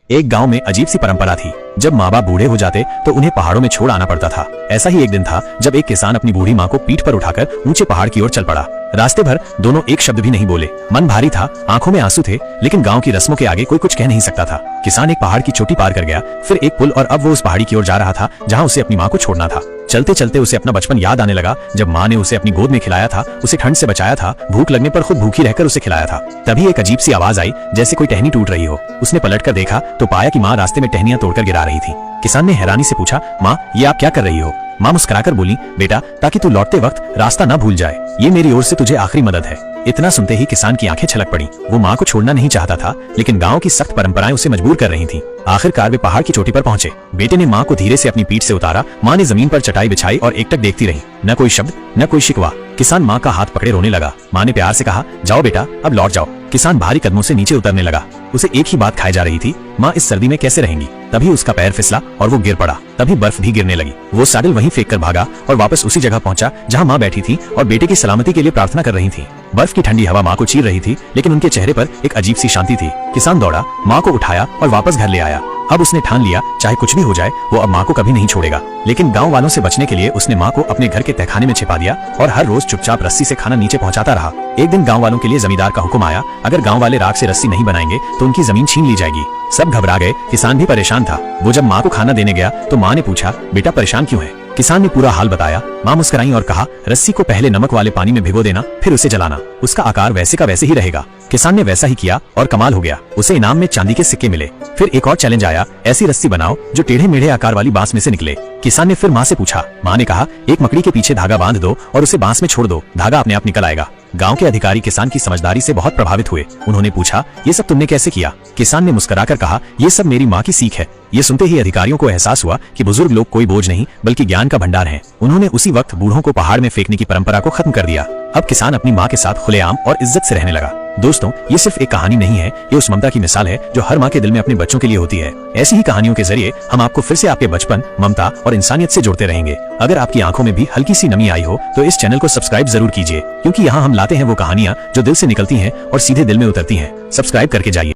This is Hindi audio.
एक गांव में अजीब सी परंपरा थी। जब माँ बाप बूढ़े हो जाते तो उन्हें पहाड़ों में छोड़ आना पड़ता था। ऐसा ही एक दिन था जब एक किसान अपनी बूढ़ी माँ को पीठ पर उठाकर ऊंचे पहाड़ की ओर चल पड़ा। रास्ते भर दोनों एक शब्द भी नहीं बोले। मन भारी था, आंखों में आंसू थे, लेकिन गांव की रस्मों के आगे कोई कुछ कह नहीं सकता था। किसान एक पहाड़ की चोटी पार कर गया, फिर एक पुल, और अब वो उस पहाड़ी की ओर जा रहा था जहाँ उसे अपनी माँ को छोड़ना था। चलते चलते उसे अपना बचपन याद आने लगा, जब माँ ने उसे अपनी गोद में खिलाया था, उसे ठंड से बचाया था, भूख लगने पर खुद भूखी रहकर उसे खिलाया था। तभी एक अजीब सी आवाज आई, जैसे कोई टहनी टूट रही हो। उसने पलटकर देखा तो पाया कि माँ रास्ते में टहनियां तोड़कर गिरा रही थी। किसान ने हैरानी से पूछा, माँ ये आप क्या कर रही हो? माँ मुस्कुराकर बोली, बेटा ताकि तू लौटते वक्त रास्ता न भूल जाए, ये मेरी ओर से तुझे आखिरी मदद है। इतना सुनते ही किसान की आंखें छलक पड़ी। वो माँ को छोड़ना नहीं चाहता था, लेकिन गांव की सख्त परंपराएं उसे मजबूर कर रही थीं। आखिरकार वे पहाड़ की चोटी पर पहुंचे। बेटे ने माँ को धीरे से अपनी पीठ से उतारा। माँ ने जमीन पर चटाई बिछाई और एकटक देखती रही। न कोई शब्द, न कोई शिकवा। किसान माँ का हाथ पकड़े रोने लगा। माँ ने प्यार से कहा, जाओ बेटा, अब लौट जाओ। किसान भारी कदमों से नीचे उतरने लगा। उसे एक ही बात खाई जा रही थी, माँ इस सर्दी में कैसे रहेंगी। तभी उसका पैर फिसला और वो गिर पड़ा। तभी बर्फ भी गिरने लगी। वो सैडल वहीं फेंक कर भागा और वापस उसी जगह पहुंचा जहां माँ बैठी थी और बेटे की सलामती के लिए प्रार्थना कर रही थी। बर्फ की ठंडी हवा माँ को चीर रही थी, लेकिन उनके चेहरे पर एक अजीब सी शांति थी। किसान दौड़ा, माँ को उठाया और वापस घर ले आया। अब उसने ठान लिया, चाहे कुछ भी हो जाए, वो अब माँ को कभी नहीं छोड़ेगा। लेकिन गांव वालों से बचने के लिए उसने माँ को अपने घर के तहखाने में छिपा दिया और हर रोज चुपचाप रस्सी से खाना नीचे पहुंचाता रहा। एक दिन गांव वालों के लिए जमींदार का हुक्म आया, अगर गांव वाले राख से रस्सी नहीं बनाएंगे तो उनकी जमीन छीन ली जाएगी। सब घबरा गए, किसान भी परेशान था। वो जब माँ को खाना देने गया तो माँ ने पूछा, बेटा परेशान क्यों है? किसान ने पूरा हाल बताया। माँ मुस्कुराई और कहा, रस्सी को पहले नमक वाले पानी में भिगो देना, फिर उसे जलाना, उसका आकार वैसे का वैसे ही रहेगा। किसान ने वैसा ही किया और कमाल हो गया। उसे इनाम में चांदी के सिक्के मिले। फिर एक और चैलेंज आया, ऐसी रस्सी बनाओ जो टेढ़े मेढ़े आकार वाली बांस में से निकले। किसान ने फिर माँ से पूछा। माँ ने कहा, एक मकड़ी के पीछे धागा बांध दो और उसे बांस में छोड़ दो, धागा अपने आप निकल आएगा। गांव के अधिकारी किसान की समझदारी से बहुत प्रभावित हुए। उन्होंने पूछा, ये सब तुमने कैसे किया? किसान ने मुस्कुराकर कहा, ये सब मेरी माँ की सीख है। ये सुनते ही अधिकारियों को एहसास हुआ कि बुजुर्ग लोग कोई बोझ नहीं बल्कि ज्ञान का भंडार हैं। उन्होंने उसी वक्त बूढ़ों को पहाड़ में फेंकने की परंपरा को खत्म कर दिया। अब किसान अपनी माँ के साथ खुलेआम और इज्जत से रहने लगा। दोस्तों, ये सिर्फ एक कहानी नहीं है, ये उस ममता की मिसाल है जो हर माँ के दिल में अपने बच्चों के लिए होती है। ऐसी ही कहानियों के जरिए हम आपको फिर से आपके बचपन, ममता और इंसानियत से जोड़ते रहेंगे। अगर आपकी आंखों में भी हल्की सी नमी आई हो तो इस चैनल को सब्सक्राइब जरूर कीजिए, क्योंकि यहाँ हम लाते हैं वो कहानियाँ जो दिल से निकलती हैं और सीधे दिल में उतरती हैं। सब्सक्राइब करके जाइए।